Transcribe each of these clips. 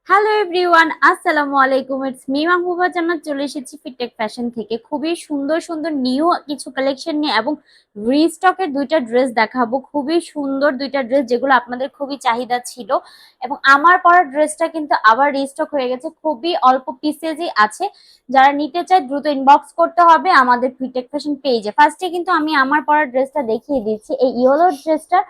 Hello everyone, আসসালামু আলাইকুম। It's me Mahbuba জান্নাত, চলে এসেছি ফিটটেক ফ্যাশন থেকে খুবই সুন্দর সুন্দর নিউ কিছু কালেকশন নিয়ে এবং রিস্টকের দুইটা ড্রেস দেখাবো। খুবই সুন্দর দুইটা ড্রেস যেগুলো আপনাদের খুবই চাহিদা ছিল এবং আমার পরা ড্রেসটা কিন্তু আবার রিস্টক হয়ে গেছে। খুবই অল্প পিসেজই আছে। যারা নিতে চায় দ্রুত ইনবক্স করতে হবে আমাদের ফিটটেক ফ্যাশন পেজে। ফার্স্টে কিন্তু আমি আমার পরা ড্রেসটা দেখিয়ে দিচ্ছি। এই ইয়েলো ড্রেসটা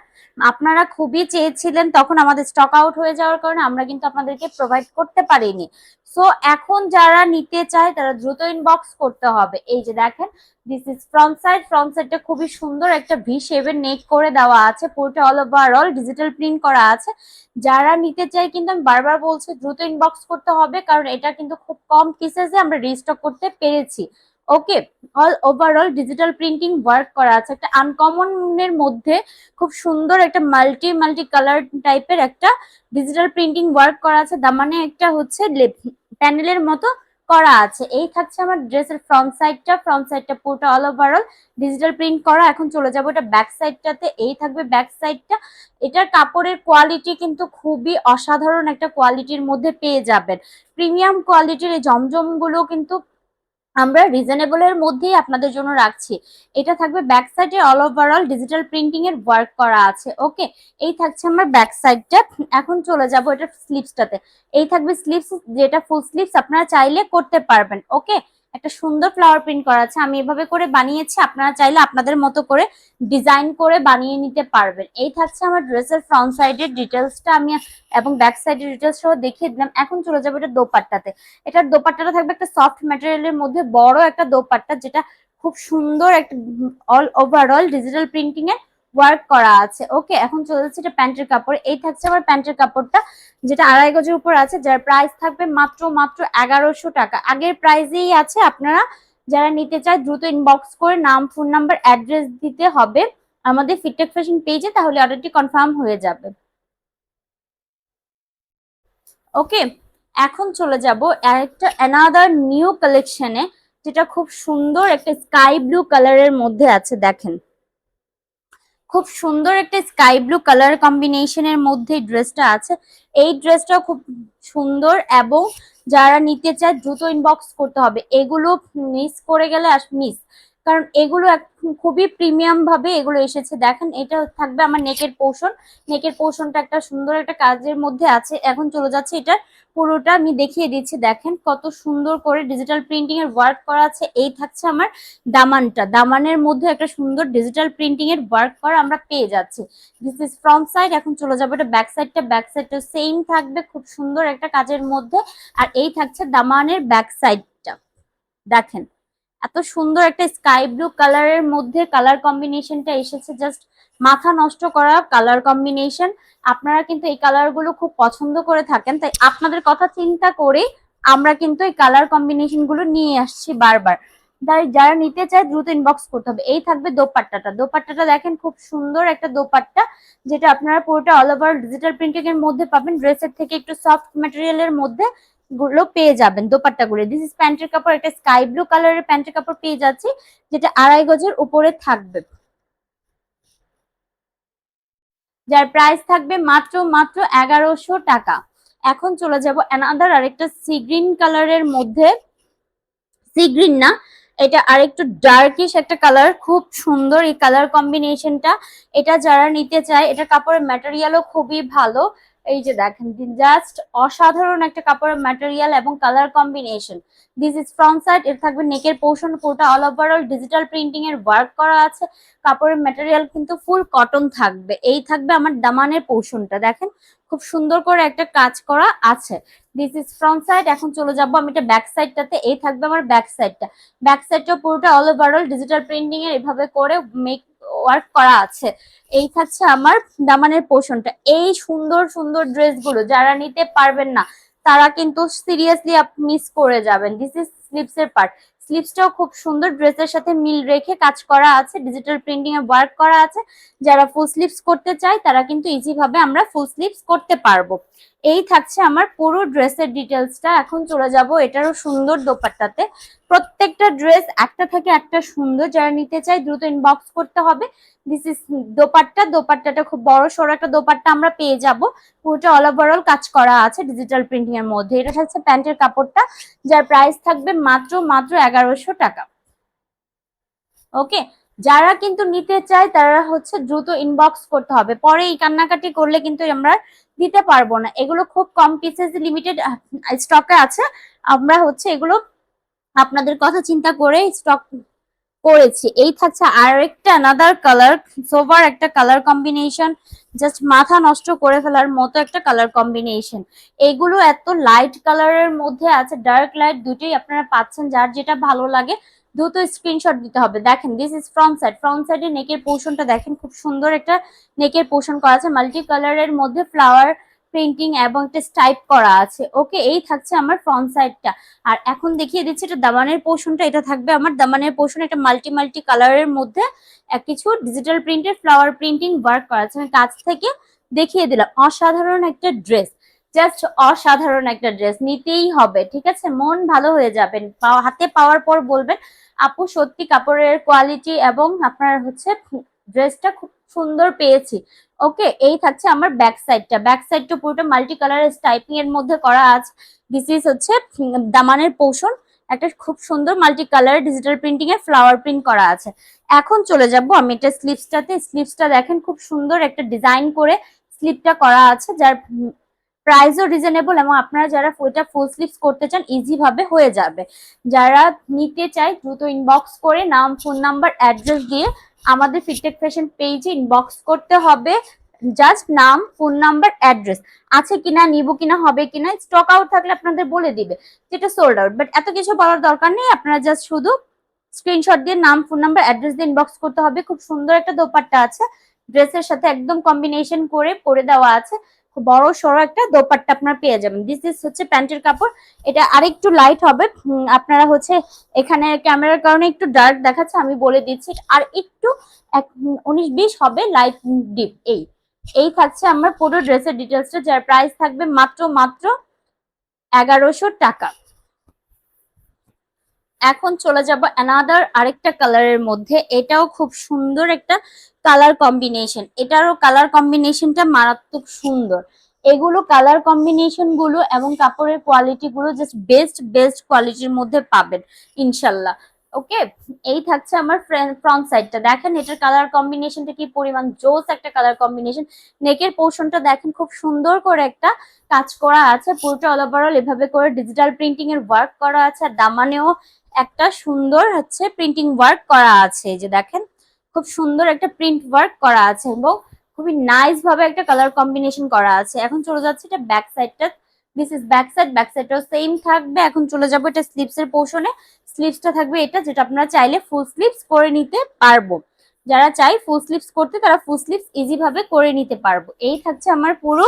আপনারা খুবই চেয়েছিলেন, তখন আমাদের স্টক আউট হয়ে যাওয়ার কারণে আমরা কিন্তু আপনাদেরকে প্রোভাইড করতে পারিনি। সো এখন যারা নিতে চায় তারা দ্রুত ইনবক্স করতে হবে। এই যে দেখেন, দিস ইজ ফ্রন্ট সাইডটা খুবই সুন্দর একটা ভি শেপের নেক করে দেওয়া আছে, পুরোটা অল ডিজিটাল প্রিন্ট করা আছে। যারা নিতে চায় কিন্তু আমি বারবার বলছি দ্রুত ইনবক্স করতে হবে, কারণ এটা কিন্তু খুব কম পিসেসে আমরা রিস্টক করতে পেরেছি। ওকে, ওভারঅল ডিজিটাল প্রিন্টিং ওয়ার্ক করা আছে, একটা আনকমনের মধ্যে খুব সুন্দর একটা মাল্টি কালার টাইপের একটা ডিজিটাল প্রিন্টিং ওয়ার্ক করা আছে। দামানে একটা হচ্ছে প্যানেলের মতো করা আছে। এই থাকছে আমার ড্রেসের ফ্রন্ট সাইডটা পুরোটা ওভারঅল ডিজিটাল প্রিন্ট করা। এখন চলে যাবো এটা ব্যাক সাইডটাতে। এই থাকবে ব্যাক সাইডটা। এটার কাপড়ের কোয়ালিটি কিন্তু খুবই অসাধারণ একটা কোয়ালিটির মধ্যে পেয়ে যাবেন। প্রিমিয়াম কোয়ালিটির এই জমজম গুলো কিন্তু আমরা রিজনেবল এর মধ্যেই আপনাদের জন্য রাখছি। এটা থাকবে ব্যাক সাইডে ওভারঅল ডিজিটাল প্রিন্টিং এর ওয়ার্ক করা আছে। ওকে, এই থাকছে আমার ব্যাক সাইডটা। এখন চলে যাব এটা স্লিভসটাতে। এই থাকবে স্লিভস, যেটা ফুল স্লিভস আপনারা চাইলে করতে পারবেন। ওকে, একটা সুন্দর ফ্লাওয়ার প্রিন্ট করা আছে, আমি এভাবে করে বানিয়েছি, আপনারা চাইলে আপনাদের মতো করে ডিজাইন করে বানিয়ে নিতে পারবেন। এই থাকছে আমার ড্রেসের ফ্রন্ট সাইডের ডিটেলসটা আমি এবং ব্যাক সাইডের ডিটেলস সহ দেখিয়ে দিলাম। এখন চলে যাবো এটা দোপাট্টাতে। এটার দোপাট্টাটা থাকবে একটা সফট ম্যাটেরিয়ালের মধ্যে বড় একটা দোপাট্টা, যেটা খুব সুন্দর একটা ওভারঅল ডিজিটাল প্রিন্টিং এ ওয়ার্ক করা আছে। ওকে, এখন চলে যাচ্ছে এটা প্যান্টের কাপড়। এই থাকছে আমার প্যান্টের কাপড়টা, যেটা 2.5 গজের উপর আছে, যার প্রাইস থাকবে মাত্র 1100 টাকা। আগের প্রাইসেই আছে। আপনারা যারা নিতে চায় দ্রুত ইনবক্স করে নাম, ফোন নাম্বার, অ্যাড্রেস দিতে হবে আমাদের ফিটটেক ফ্যাশন পেজে, তাহলে অর্ডারটি কনফার্ম হয়ে যাবে। ওকে, এখন চলে যাব একটা অ্যানাদার নিউ কালেকশনে, যেটা খুব সুন্দর একটা স্কাই ব্লু কালারের মধ্যে আছে। দেখেন, খুব সুন্দর একটা স্কাই ব্লু কালার কম্বিনেশনের মধ্যে ড্রেসটা আছে। এই ড্রেসটা খুব সুন্দর এবং যারা নিতে চায় দ্রুত ইনবক্স করতে হবে। এগুলো মিস করে গেলে মিস, কারণ এগুলো খুবই প্রিমিয়াম ভাবে এগুলো এসেছে। দেখেন, এটা থাকবে আমার নেকের পোর্শনটা একটা সুন্দর একটা কাজের মধ্যে আছে। এখন চলে যাচ্ছে এটা পুরোটা আমি দেখিয়ে দিচ্ছি। দেখেন কত সুন্দর করে ডিজিটাল প্রিন্টিং এর ওয়ার্ক করা আছে। এই থাকছে আমার দামানের মধ্যে একটা সুন্দর ডিজিটাল প্রিন্টিং এর ওয়ার্ক করা আমরা পেয়ে যাচ্ছি। This is front side. এখন চলে যাবো এটা ব্যাক সাইডটা সেম থাকবে খুব সুন্দর একটা কাজের মধ্যে। আর এই থাকছে দামানের ব্যাক সাইডটা। দেখেন, এত সুন্দর একটা স্কাই ব্লু কালারের মধ্যে কালার কম্বিনেশনটা এসেছে, জাস্ট মাথা নষ্ট করা কালার কম্বিনেশন। আপনারা কিন্তু এই কালার গুলো খুব পছন্দ করে থাকেন, তাই আপনাদের কথা চিন্তা করে আমরা কিন্তু এই কালার কম্বিনেশন গুলো নিয়ে আসছি বারবার। তাই যারা নিতে চায় দ্রুত ইনবক্স করতে হবে। এই থাকবে দোপাট্টাটা দেখেন, খুব সুন্দর একটা দোপাট্টা, যেটা আপনারা পুরোটা ওভার ডিজিটাল প্রিন্টিং এর মধ্যে পাবেন। ড্রেসের থেকে একটু সফট ম্যাটেরিয়ালের মধ্যে গুলো পেয়ে যাবেন দোপাট্টা গুলো। দিস ইজ প্যান্টের কাপড়, একটা স্কাই ব্লু কালারের প্যান্টের কাপড় পেয়ে যাচ্ছি, যেটা 2.5 গজের উপরে থাকবে, যার প্রাইস থাকবে মাত্র 1100 টাকা। এখন চলে যাব অ্যানাদার আরেকটা সি গ্রিন কালারের মধ্যে। সি গ্রিন না, এটা আরেকটু ডার্কিশ একটা কালার, খুব সুন্দর এই কালার কম্বিনেশনটা। এটা যারা নিতে চায়, এটা কাপড়ের ম্যাটেরিয়ালও খুবই ভালো। এই যে দেখেন, জাস্ট অসাধারণ একটা কাপড়ের ম্যাটেরিয়াল এবং colour combination. This is front side. এর থাকবে নেকের পোর্শন পুরোটা ওভারঅল ডিজিটাল প্রিন্টিং এর ওয়ার্ক করা আছে। কাপড়ের ম্যাটেরিয়াল কিন্তু ফুল কটন থাকবে। এই থাকবে আমার দামানের পোর্শনটা। দেখেন, খুব সুন্দর করে একটা কাজ করা আছে। This is front side. এখন চলে যাবো আমি এটা ব্যাক সাইডটাতে। এই থাকবে আমার ব্যাক সাইডটা পুরোটা ওভারঅল ডিজিটাল প্রিন্টিং এর এভাবে করে মেক ওয়ার্ক করা আছে। এই থাকছে আমার দামানের পোর্শনটা। এই সুন্দর সুন্দর ড্রেসগুলো যারা নিতে পারবেন না, তারা কিন্তু সিরিয়াসলি মিস করে যাবেন। দিস ইজ স্লিভস এর পার্ট। স্লিভসটাও খুব সুন্দর ড্রেসের সাথে মিল রেখে কাজ করা আছে, ডিজিটাল প্রিন্টিং এ ওয়ার্ক করা আছে। যারা ফুল স্লিভস করতে চায় তারা কিন্তু ইজি ভাবে আমরা ফুল স্লিভস করতে পারবো। এই থাকছে আমার পুরো ড্রেসের ডিটেলসটা। এখন চলে যাব এটারও সুন্দর দোপাট্টাতে। প্রত্যেকটা ড্রেস একটা থেকে একটা সুন্দর, যারা নিতে চাই দ্রুত ইনবক্স করতে হবে। This is dupatta. দোপাট্টাটা খুব বড় সড়ো একটা দোপাট্টা আমরা পেয়ে যাব, পুরোটা অল ওভারঅল কাজ করা আছে ডিজিটাল প্রিন্টিং এর মধ্যে। এটা থাকছে প্যান্টের কাপড়টা, যার প্রাইস থাকবে মাত্র মাত্র 1100 টাকা। ওকে, যারা কিন্তু নিতে চায় তারা হচ্ছে দ্রুত ইনবক্স করতে হবে, পরে এই কান্নাকাটি করলে কিন্তু আমরা দিতে পারবো না। এগুলো খুব কম পিসেস লিমিটেড স্টকে আছে, আমরা হচ্ছে এগুলো আপনাদের কথা চিন্তা করে স্টক করেছি। এই থাকছে আরেকটা আনাদার কালার, সোভার একটা কালার কম্বিনেশন, জাস্ট মাথা নষ্ট করে ফেলার মতো একটা কালার কম্বিনেশন। এগুলো এত লাইট কালারের মধ্যে আছে, ডার্ক লাইট দুটোই আপনারা পাচ্ছেন। যার যেটা ভালো লাগে দ্রুত স্ক্রিনশট দিতে হবে। দেখেন this is front side, front সাইডে নেকের পোর্শনটা দেখেন, খুব সুন্দর একটা নেকের পোর্শন করা আছে, মাল্টি কালারের মধ্যে ফ্লাওয়ার প্রিন্টিং এবং একটা স্টাইপ করা আছে। ওকে, এই থাকছে আমার ফ্রন্ট সাইডটা। আর এখন দেখিয়ে দিচ্ছি এটা দামানের পোর্শনটা। এটা থাকবে আমার দামানের পোর্শন, এটা মাল্টি মাল্টি কালারের মধ্যে কিছু ডিজিটাল প্রিন্টের ফ্লাওয়ার প্রিন্টিং ওয়ার্ক করা আছে। আমি কাছ থেকে দেখিয়ে দিলাম, অসাধারণ একটা ড্রেস, জাস্ট অসাধারণ একটা ড্রেস, নিতেই হবে। ঠিক আছে, মন ভালো হয়ে যাবেন, হাতে পাওয়ার পর বলবেন আপু সত্যি কাপড়ের কোয়ালিটি এবং আপনার হচ্ছে ড্রেসটা খুব সুন্দর পেয়েছি। ওকে, এই থাকছে আমার ব্যাক সাইডটা। ব্যাক সাইডটা পুরোটা মাল্টি কালারের স্টাইপিং এর মধ্যে করা আছে। দিস ইজ হচ্ছে দামানের পোর্শন, একটা খুব সুন্দর মাল্টি কালার ডিজিটাল প্রিন্টিং এর ফ্লাওয়ার প্রিন্ট করা আছে। এখন চলে যাব আমি এটা স্লিভসটাতে। স্লিভসটা দেখেন খুব সুন্দর একটা ডিজাইন করে স্লিভটা করা আছে, যার প্রাইসও রিজনেবল, এবং আপনারা যারা এটা ফুল স্লিভস করতে চান ইজি ভাবে হয়ে যাবে। যারা নিতে চাই দ্রুত ইনবক্স করে নাম, ফোন নাম্বার, অ্যাড্রেস দিয়ে আমাদের ফিটটেক ফ্যাশন পেজে ইনবক্স করতে হবে। জাস্ট নাম, ফোন নাম্বার, অ্যাড্রেস, আছে কিনা, নিব কিনা, হবে কিনা, স্টক আউট থাকলে আপনাদের বলে দিবে যেটা সোল্ড আউট, বাট এত কিছু বলার দরকার নেই। আপনারা জাস্ট শুধু স্ক্রিনশট দিয়ে নাম, ফোন নাম্বার, অ্যাড্রেস দিয়ে ইনবক্স করতে হবে। খুব সুন্দর একটা দোপাট্টা আছে, ড্রেসের সাথে একদম কম্বিনেশন করে পরে দেওয়া আছে, বড় সড়ো একটা দোপাট্টা আপনারা পেয়ে যাবেন। দিস ইজ হচ্ছে প্যান্টের কাপড়। এটা আরেকটু লাইট হবে, আপনারা হচ্ছে এখানে ক্যামেরার কারণে একটু ডার্ক দেখাচ্ছে, আমি বলে দিচ্ছি আর একটু 19-20 হবে লাইট ডিপ। এই থাকছে আমার পুরো ড্রেসের ডিটেলসটা, যার প্রাইস থাকবে মাত্র মাত্র 1100 টাকা। এখন চলে যাব অ্যানাদার আরেকটা কালারের মধ্যে, এটাও খুব সুন্দর একটা কালার কম্বিনেশন। এটারও কালার কম্বিনেশনটা মারাত্মক সুন্দর। এগুলো কালার কম্বিনেশন গুলো এবং কাপড়ের কোয়ালিটি গুলো জাস্ট বেস্ট বেস্ট কোয়ালিটির মধ্যে পাবেন ইনশাল্লাহ। ওকে, এই থাকছে আমার ফ্রন্ট সাইডটা। দেখেন এটার কালার কম্বিনেশনটা কি পরিমাণ জোস একটা কালার কম্বিনেশন। নেকের পোর্শনটা দেখেন খুব সুন্দর করে একটা কাজ করা আছে, পুরোটা অল ওভারঅল এভাবে করে ডিজিটাল প্রিন্টিং এর ওয়ার্ক করা আছে। আর দামানেও একটা সুন্দর হচ্ছে প্রিন্টিং ওয়ার্ক করা আছে, এই যে দেখেন খুব সুন্দর একটা প্রিন্ট ওয়ার্ক করা আছে এবং খুবই নাইস ভাবে একটা কালার কম্বিনেশন করা আছে। এখন চলে যাচ্ছে এটা ব্যাক সাইডটা। This is back side, back সাইডটাও সেম থাকবে। এখন চলে যাবো এটা স্লিভস এর পোর্শনে। স্লিভসটা থাকবে এটা, যেটা আপনারা চাইলে ফুল স্লিভস করে নিতে পারবো। যারা চাই ফুল স্লিভস করতে তারা ফুল স্লিভস ইজি ভাবে করে নিতে পারবো। এই থাকছে আমার পুরো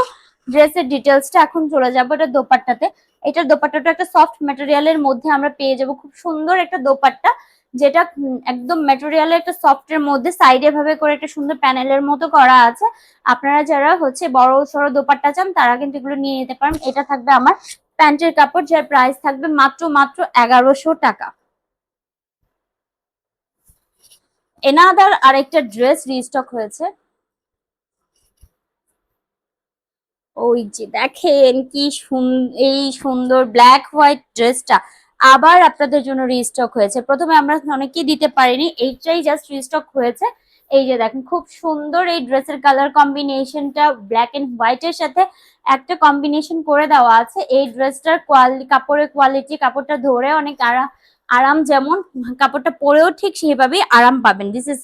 ড্রেসের ডিটেলসটা। এখন চলে যাবো এটা দোপাট্টাতে। এটার দোপাট্টাটা একটা সফট ম্যাটেরিয়ালের মধ্যে আমরা পেয়ে যাব, খুব সুন্দর একটা দোপাট্টা, যেটা একদম ম্যাটেরিয়ালের একটা সফটের মধ্যে সাইডে ভাবে করে একটা সুন্দর প্যানেলের মতো করা আছে। আপনারা যারা হচ্ছে বড় সড়ো দোপাট্টা চান তারা কিন্তু এগুলো নিয়ে নিতে পারেন। এটা থাকবে আমার প্যান্টের কাপড়, যার প্রাইস থাকবে মাত্র মাত্র 1100 টাকা। এনাদার আরেকটা ড্রেস রিস্টক হয়েছে, ওই যে দেখেন কি এই সুন্দর ব্ল্যাক হোয়াইট ড্রেসটা আবার আপনাদের জন্য রিস্টক হয়েছে। প্রথমে আমরা অনেকেই দিতে পারিনি, এইটাই জাস্ট রিস্টক হয়েছে। এই যে দেখেন খুব সুন্দর এই ড্রেসের কালার কম্বিনেশনটা ব্ল্যাক এন্ড হোয়াইট এর সাথে একটা কম্বিনেশন করে দেওয়া আছে। এই ড্রেসটার কাপড়ের কোয়ালিটি, কাপড়টা ধরে অনেক আরাম, আরাম যেমন কাপড়টা পরেও ঠিক সেইভাবেই আরাম পাবেন। This is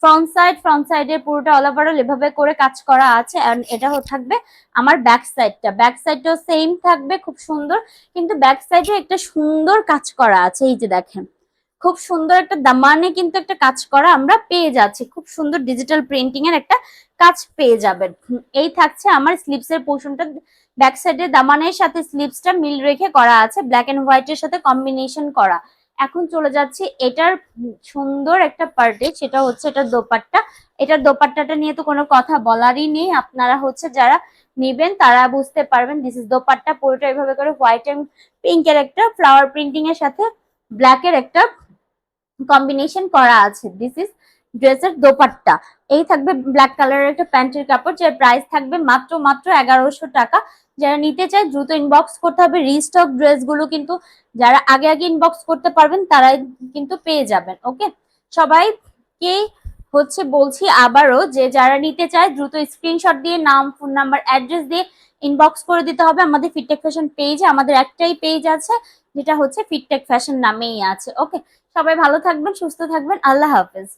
front side. Front সাইডে পুরোটা অল ওভারঅল এভাবে করে কাজ করা আছে। এন্ড এটা থাকবে আমার ব্যাক সাইডটা। ব্যাক সাইডটাও সেম থাকবে খুব সুন্দর, কিন্তু ব্যাক সাইডে একটা সুন্দর কাজ করা আছে। এই যে দেখেন খুব সুন্দর একটা দামানে কিন্তু একটা কাজ করা আমরা পেয়ে যাচ্ছি, খুব সুন্দর ডিজিটাল প্রিন্টিং এর একটা কাজ পেয়ে যাবেন। এই থাকছে আমার স্লিভস এর পোর্শনটা। ব্যাক সাইডে দামানের সাথে স্লিভসটা মিল রেখে করা আছে, ব্ল্যাক এন্ড হোয়াইট এর সাথে কম্বিনেশন করা। এখন চলে যাচ্ছি এটার সুন্দর একটা পার্টে, সেটা হচ্ছে এটার দোপাট্টা। এটার দোপাট্টাটা নিয়ে তো কোনো কথা বলারই নেই। আপনারা হচ্ছে যারা নিবেন তারা বুঝতে পারবেন। দিস ইজ দোপাট্টা, পুরোটা এভাবে করে হোয়াইট এন্ড পিঙ্কের একটা ফ্লাওয়ার প্রিন্টিং এর সাথে ব্ল্যাকের একটা কম্বিনেশন করা আছে। দিস ইজ ড্রেসের দোপাট্টা। এই থাকবে ব্ল্যাক কালারের একটা প্যান্টের কাপড়, যার প্রাইস থাকবে মাত্র মাত্র 1100 টাকা। যারা নিতে চায় দ্রুত ইনবক্স করতে হবে। রিস্টক ড্রেসগুলো কিন্তু যারা আগে আগে ইনবক্স করতে পারবেন তারাই কিন্তু পেয়ে যাবেন। ওকে, সবাইকে হচ্ছে বলছি আবারও যে যারা নিতে চায় দ্রুত স্ক্রিনশট দিয়ে নাম, ফোন নাম্বার, অ্যাড্রেস দিয়ে ইনবক্স করে দিতে হবে আমাদের ফিটটেক ফ্যাশন পেজে। আমাদের একটাই পেজ আছে যেটা হচ্ছে ফিটটেক ফ্যাশন নামেই আছে। ওকে, সবাই ভালো থাকবেন, সুস্থ থাকবেন, আল্লাহ হাফেজ।